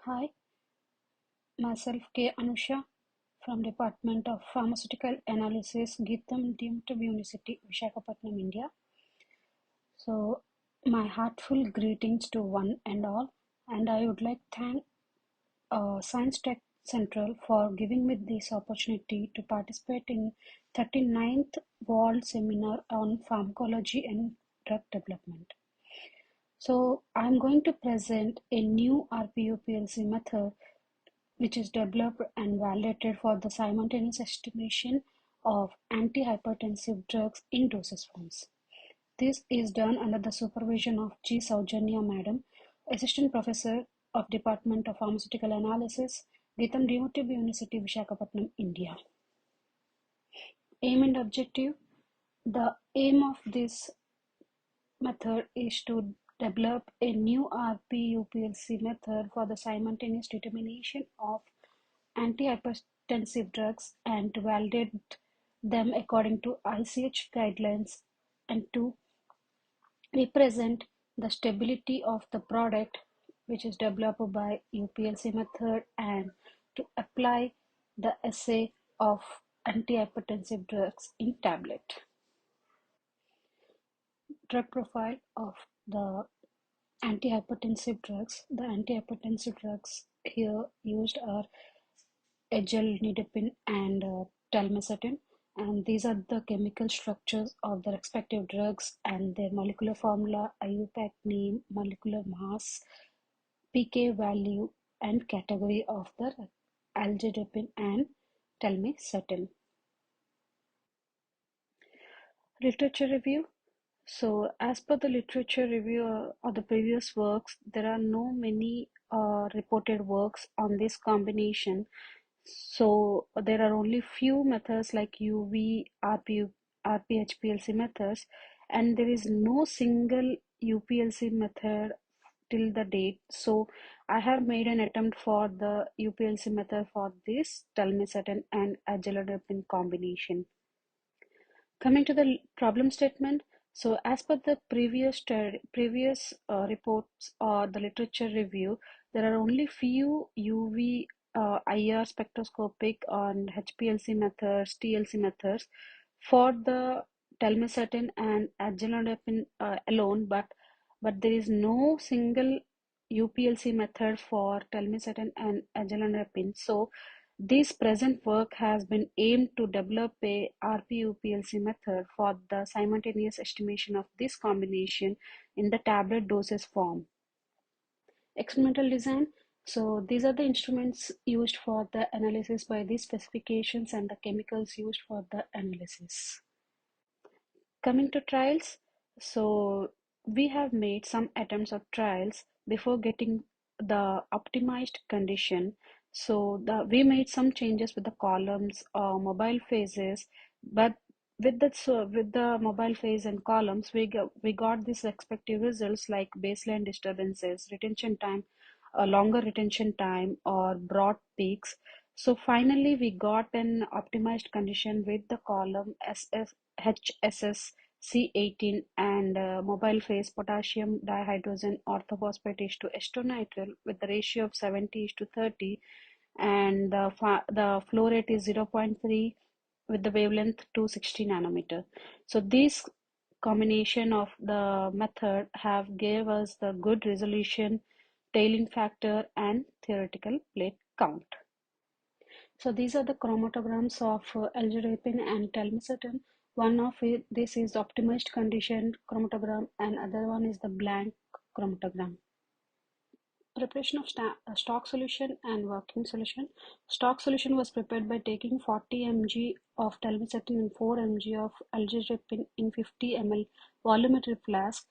Hi, myself K. Anusha from Department of Pharmaceutical Analysis, GITAM Deemed University, Visakhapatnam, India. So, my heartful greetings to one and all, and I would like to thank SciTech Central for giving me this opportunity to participate in 39th World Seminar on Pharmacology and Drug Development. So, I'm going to present a new RP-UPLC method which is developed and validated for the simultaneous estimation of anti-hypertensive drugs in dosage forms. This is done under the supervision of G. Saujanya Madam, Assistant Professor of Department of Pharmaceutical Analysis, GITAM Deemed University, Visakhapatnam, India. Aim and objective. The aim of this method is to develop a new RP-UPLC method for the simultaneous determination of anti-hypertensive drugs and to validate them according to ICH guidelines and to represent the stability of the product which is developed by UPLC method and to apply the assay of anti-hypertensive drugs in tablet. Drug profile of the antihypertensive drugs. The antihypertensive drugs here used are egelnidipine and telmisartan, and these are the chemical structures of the respective drugs and their molecular formula, IUPAC name, molecular mass, pK value, and category of the algidipine and telmisartan. Literature review. So, as per the literature review of the previous works, there are no many reported works on this combination. So, there are only few methods like UV, RP, RP-HPLC methods, and there is no single UPLC method till the date. So, I have made an attempt for the UPLC method for this telmisartan and ageladipine combination. Coming to the problem statement, so as per the previous reports or the literature review, there are only few UV, IR spectroscopic and HPLC methods, TLC methods for the telmisartan and ageladipine alone, but there is no single UPLC method for telmisartan and ageladipine. So this present work has been aimed to develop a RP-UPLC method for the simultaneous estimation of this combination in the tablet dosage form. Experimental design. So these are the instruments used for the analysis by these specifications and the chemicals used for the analysis. Coming to trials, so we have made some attempts of trials before getting the optimized condition. So we made some changes with the columns or mobile phases, but with the mobile phase and columns, we got these respective results like baseline disturbances, retention time, longer retention time, or broad peaks. So finally, we got an optimized condition with the column HSS C18 and mobile phase potassium dihydrogen orthophosphate is to estronitrile with the ratio of 70 is to 30, and the flow rate is 0.3 with the wavelength 260 nanometer. So this combination of the method have gave us the good resolution, tailing factor, and theoretical plate count. So these are the chromatograms of algidipine and telmisartan. One of this is optimized condition chromatogram and other one is the blank chromatogram. Preparation of stock solution and working solution. Stock solution was prepared by taking 40 mg of telmisartan and 4 mg of algidipine in 50 ml volumetric flask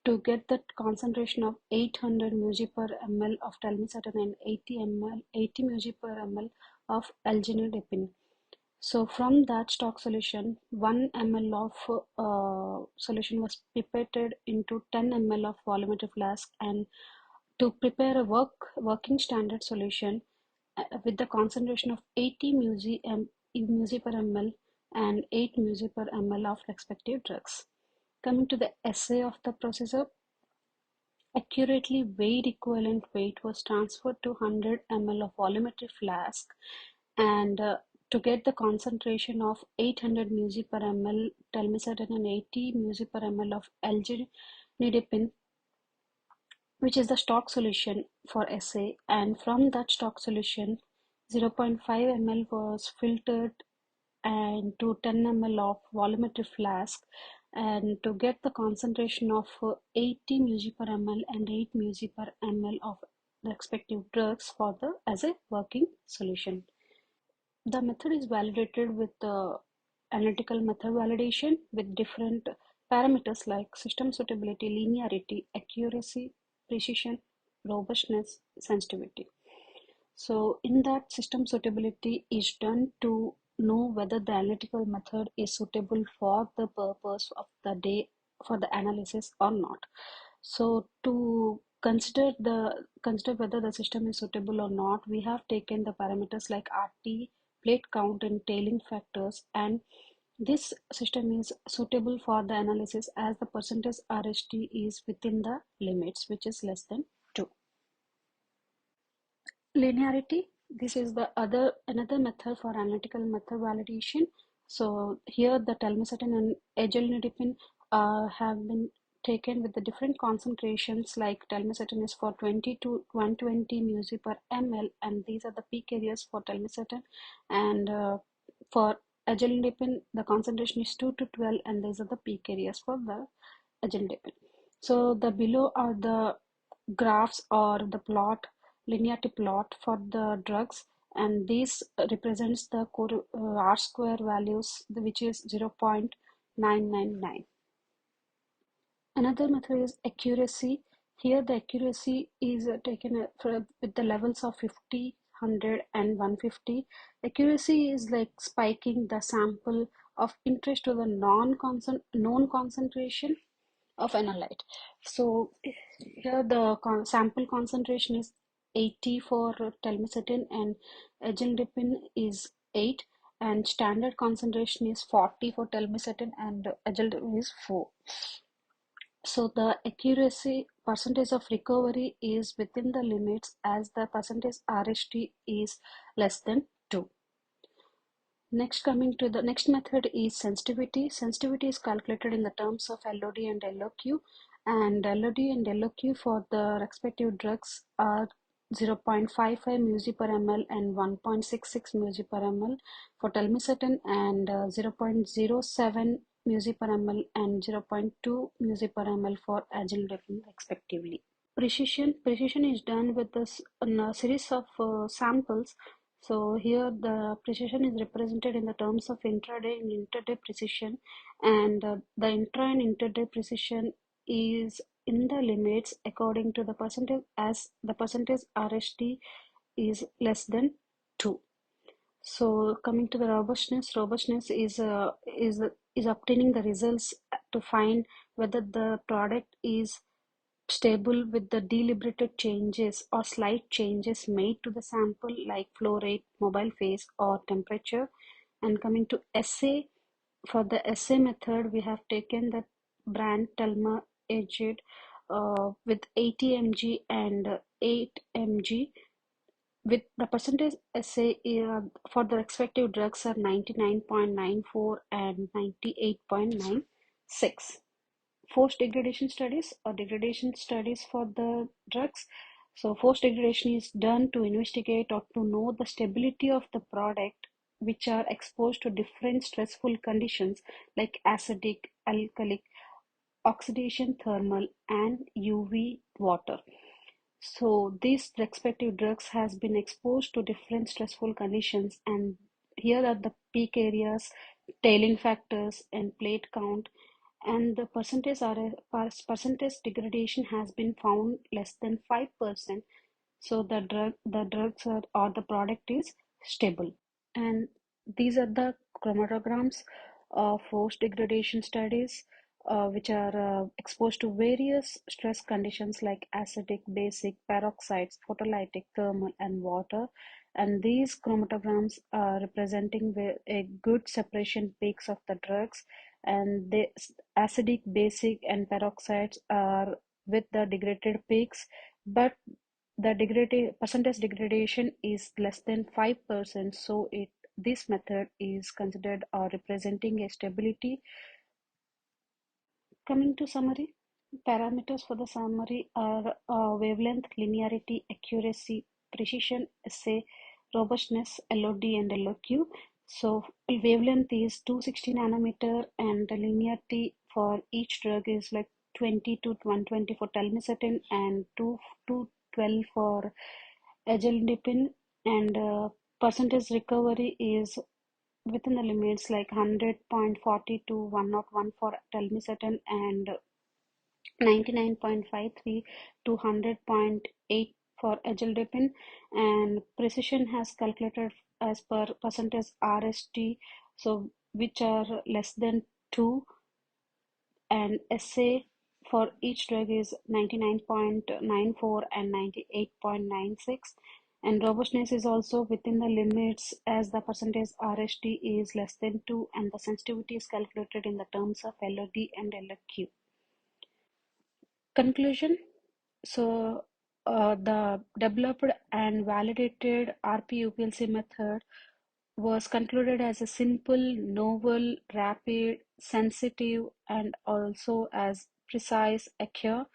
to get the concentration of 800 mg per ml of telmisartan and 80 mg per ml of algidipine. So from that stock solution, 1 ml of solution was pipetted into 10 ml of volumetric flask, and to prepare a working standard solution with the concentration of 80 mg per ml and 8 mg per ml of respective drugs. Coming to the assay of the processor, accurately weighed equivalent weight was transferred to 100 ml of volumetric flask, and to get the concentration of 800 mg per ml telmisartan and 80 mg per ml of alginidipine, which is the stock solution for SA, and from that stock solution 0.5 ml was filtered and to 10 ml of volumetric flask, and to get the concentration of 80 mg per ml and 8 mg per ml of the respective drugs for the as a working solution. The method is validated with the analytical method validation with different parameters like system suitability, linearity, accuracy, precision, robustness, sensitivity. So in that, system suitability is done to know whether the analytical method is suitable for the purpose of the day for the analysis or not. So to consider whether the system is suitable or not, we have taken the parameters like RT, plate count, and tailing factors, and this system is suitable for the analysis as the percentage RST is within the limits, which is less than 2. Linearity, this is the another method for analytical method validation. So here the telmisartan and agilnitipine have been taken with the different concentrations, like telmisartan is for 20 to 120 mg per ml, and these are the peak areas for telmisartan, and for agilnitipine the concentration is 2 to 12, and these are the peak areas for the agilnitipine. So the below are the graphs or the plot, linearity plot for the drugs, and this represents the R square values, which is 0.999. Another method is accuracy. Here the accuracy is taken with the levels of 50, 100 and 150. Accuracy is like spiking the sample of interest to the known concentration of analyte. So here the sample concentration is 80 for telmisartan, and agilnitipine is 8, and standard concentration is 40 for telmisartan, and agilnitipine is 4. So the accuracy percentage of recovery is within the limits as the percentage RST is less than 2. Next, coming to the next method is sensitivity. Sensitivity is calculated in the terms of LOD and LOQ, and LOD and LOQ for the respective drugs are 0.55 mg per ml and 1.66 mg per ml for telmisartan, and 0.07 mg per ml and 0.2 mg per ml for agilnitipine respectively. Precision is done with this in a series of samples. So here the precision is represented in the terms of intraday and interday precision, and the intra and interday precision is in the limits according to the percentage, as the percentage RST is less than 2. So coming to the robustness is obtaining the results to find whether the product is stable with the deliberated changes or slight changes made to the sample, like flow rate, mobile phase, or temperature. And coming to assay, for the assay method, we have taken the brand Telma Aged with 80 mg and 8 mg, with the percentage assay for the respective drugs are 99.94 and 98.96. Forced degradation studies or degradation studies for the drugs. So forced degradation is done to investigate or to know the stability of the product which are exposed to different stressful conditions like acidic, alkalic, oxidation, thermal, and UV water. So these respective drugs has been exposed to different stressful conditions, and here are the peak areas, tailing factors, and plate count, and the percentage degradation has been found less than 5%. So the drugs or the product is stable. And these are the chromatograms of forced degradation studies, which are exposed to various stress conditions like acidic, basic, peroxides, photolytic, thermal, and water. And these chromatograms are representing a good separation peaks of the drugs, and the acidic, basic, and peroxides are with the degraded peaks, but the percentage degradation is less than 5%, so this method is considered representing a stability. Coming to summary, parameters for the summary are wavelength, linearity, accuracy, precision, assay, robustness, LOD and LOQ. So wavelength is 260 nanometer and the linearity for each drug is like 20 to 120 for telmisartan and 2 to 12 for agilintepin, and percentage recovery is within the limits like 100.40 to 101 for telmisartan and 99.53 to 100.8 for agilintepin, and precision has calculated as per percentage RST, so which are less than 2, and SA for each drug is 99.94 and 98.96, and robustness is also within the limits as the percentage RST is less than 2 and the sensitivity is calculated in the terms of LOD and LOQ. Conclusion. So the developed and validated RP-UPLC method was concluded as a simple, novel, rapid, sensitive, and also as precise, accurate.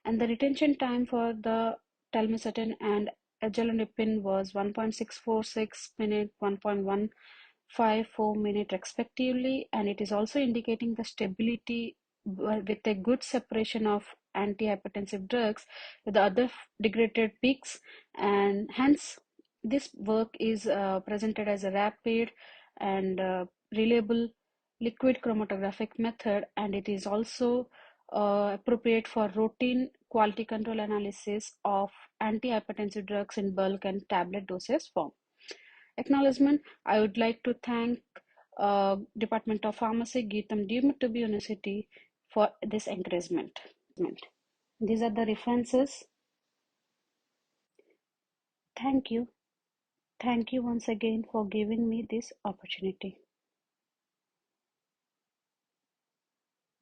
And the retention time for the telmisartan and agilintepin was 1.646 minute, 1.154 minute respectively, and it is also indicating the stability with a good separation of antihypertensive drugs with the other degraded peaks, and hence this work is presented as a rapid and reliable liquid chromatographic method, and it is also appropriate for routine quality control analysis of antihypertensive drugs in bulk and tablet doses form. Acknowledgement. I would like to thank Department of Pharmacy, GITAM Deemed to be University for this encouragement. These are the references. Thank you. Thank you once again for giving me this opportunity.